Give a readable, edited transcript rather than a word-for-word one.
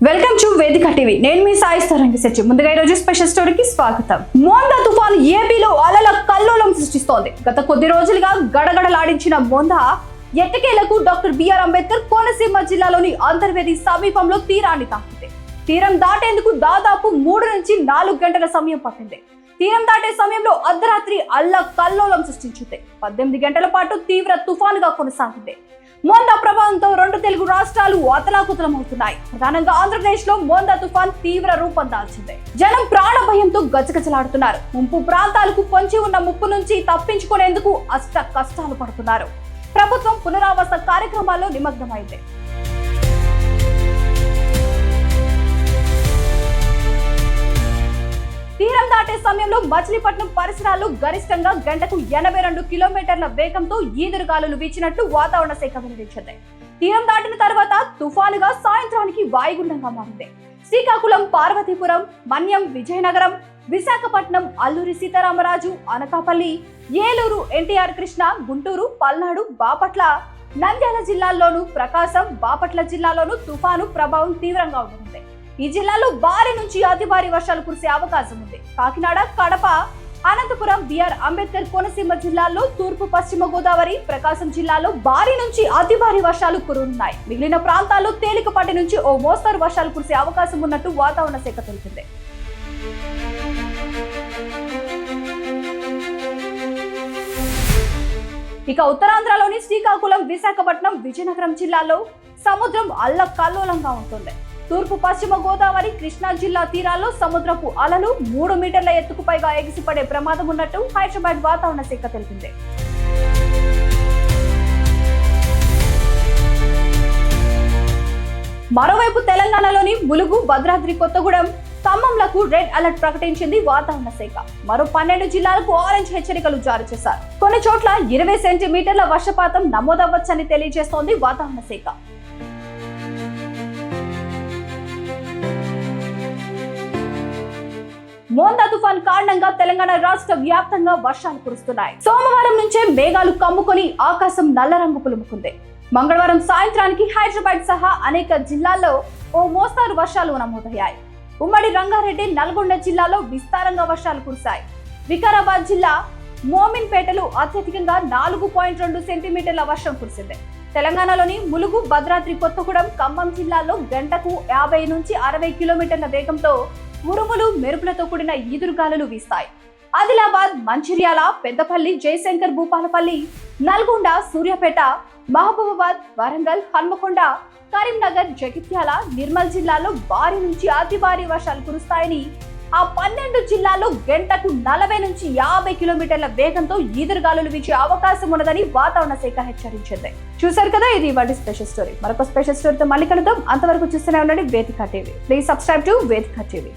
Welcome to వేదిక TV. నేను మీ సాయి స్థరంగి సచి. ముందుగా ఈ రోజు స్పెషల్ స్టోరీకి స్వాగతం. మోందా తుఫాన్ ఏపీలో అలల కల్లోలం సృష్టిస్తోంది. గత కొద్ది రోజులుగా గడగడలాడించిన మోందా ఎట్టకేలకు డాక్టర్ బిఆర్ అంబేద్కర్ కోనసీమ జిల్లాలోని అంతర్వేది సమీపంలో తీరాన్ని తాకింది. తీరం దాటేందుకు దాదాపు 3 నుంచి 4 గంటల సమయం పట్టింది. తీరం దాటే సమయంలో అర్ధరాత్రి అల్ల కల్లోలం సృష్టించింది. 18 గంటల పాటు తీవ్ర తుఫానుగా కొనసాగింది. మోందా ప్రభావంతో 2 తెలుగు రాష్ట్రాలు అతలాకుతలమవుతున్నాయి. ప్రధానంగా ఆంధ్రప్రదేశ్ లో మోందా తుఫాన్ తీవ్ర రూపం దాల్చింది. జనం ప్రాణ భయంతో గజగజలాడుతున్నారు. ముంపు ప్రాంతాలకు పొంచి ఉన్న ముప్పు నుంచి తప్పించుకునేందుకు అష్ట కష్టాలు పడుతున్నారు. ప్రభుత్వం పునరావాస కార్యక్రమాల్లో నిమగ్నమైంది. తీరం దాటే సమయంలో మచిలీపట్నం పరిసరాల్లో గరిష్టంగా గంటకు 82 కిలోమీటర్ల వేగంతో ఈదురుగాలులు వీచినట్లు వాతావరణ శాఖ వెల్లడించింది. తీరం దాటిన తర్వాత తుఫానుగా సాయంత్రానికి వాయుగుండంగా మారింది. శ్రీకాకుళం, పార్వతీపురం, మన్యం, విజయనగరం, విశాఖపట్నం, అల్లూరి సీతారామరాజు, అనకాపల్లి, ఏలూరు, ఎన్టీఆర్ కృష్ణ, గుంటూరు, పల్నాడు, బాపట్ల, నంద్యాల జిల్లాల్లోనూ, ప్రకాశం, బాపట్ల జిల్లాలోనూ తుఫాను ప్రభావం తీవ్రంగా ఉంటుంది. ఈ జిల్లాలో భారీ నుంచి అతి భారీ వర్షాలు కురిసే అవకాశం ఉంది. కాకినాడ, కడప, అనంతపురం, బిఆర్ అంబేద్కర్ కోనసీమ జిల్లాల్లో, తూర్పు పశ్చిమ గోదావరి, ప్రకాశం జిల్లాలో భారీ నుంచి అతి భారీ వర్షాలు కురున్నాయి. మిగిలిన ప్రాంతాల్లో తేలికపాటి నుంచి ఓ మోస్తరు వర్షాలు కురిసే అవకాశం ఉన్నట్టు వాతావరణ శాఖ తెలిపింది. ఇక ఉత్తరాంధ్రలోని శ్రీకాకుళం, విశాఖపట్నం, విజయనగరం జిల్లాలో సముద్రం అల్ల కల్లోలంగా ఉంటుంది. తూర్పు పశ్చిమ గోదావరి, కృష్ణా జిల్లా తీరాల్లో సముద్రపు అలలు 3 మీటర్ల ఎత్తుకు పైగా ఎగిసిపడే ప్రమాదం ఉన్నట్టు హైదరాబాద్ వాతావరణ శాఖ తెలిపింది. మరోవైపు తెలంగాణలోని ములుగు, భద్రాద్రి కొత్తగూడెం, ఖమ్మంలకు రెడ్ అలర్ట్ ప్రకటించింది వాతావరణ శాఖ. మరో 12 జిల్లాలకు ఆరెంజ్ హెచ్చరికలు జారీ చేశారు. కొన్ని చోట్ల 20 సెంటీమీటర్ల వర్షపాతం నమోదవ్వచ్చని తెలియజేస్తోంది వాతావరణ శాఖ. మోందా తుఫాన్ కారణంగా తెలంగాణ రాష్ట్ర వ్యాప్తంగా వర్షాలు కురుస్తున్నాయి. సోమవారం నుంచే మేఘాలు కమ్ముకొని ఆకాశం నల్ల రంగు పులుముకుంది. మంగళవారం సాయంత్రానికి హైదరాబాద్ సహా అనేక జిల్లాల్లో ఓ మోస్తారు వర్షాలు నమోదయ్యాయి. ఉమ్మడి రంగారెడ్డి, నల్గొండ జిల్లాలో విస్తారంగా వర్షాలు కురిశాయి. వికారాబాద్ జిల్లా మోమిన్పేటలో అత్యధికంగా 4.2 సెంటీమీటర్ల వర్షం కురిసింది. తెలంగాణలోని ములుగు, భద్రాద్రి కొత్తగూడెం, ఖమ్మం జిల్లాల్లో గంటకు 50 నుంచి 60 కిలోమీటర్ల వేగంతో ఉరుములు, మెరుపులతో కూడిన ఈదురుగాలులు వీస్తాయి. ఆదిలాబాద్, మంచిర్యాల, పెద్దపల్లి, జయశంకర్ భూపాలపల్లి, నల్గొండ, సూర్యాపేట, మహబూబాబాద్, వరంగల్, హన్మకొండ, కరీంనగర్, జగిత్యాల, నిర్మల్ జిల్లాలో భారీ నుంచి అతి భారీ వర్షాలు కురుస్తాయని, ఆ 12 జిల్లాల్లో గంటకు 40 నుంచి 50 కిలోమీటర్ల వేగంతో ఈదురుగాలులు వీచే అవకాశం ఉన్నదని వాతావరణ శాఖ హెచ్చరించింది. చూశారు కదా, ఇది ఇవాళ స్పెషల్ స్టోరీ. మరొక స్పెషల్ స్టోరీతో మళ్ళీ కలుద్దాం. అంతవరకు చూస్తూనే ఉండండి వేదిక టీవీ. ప్లీజ్ సబ్స్క్రైబ్ టు వేదిక టీవీ.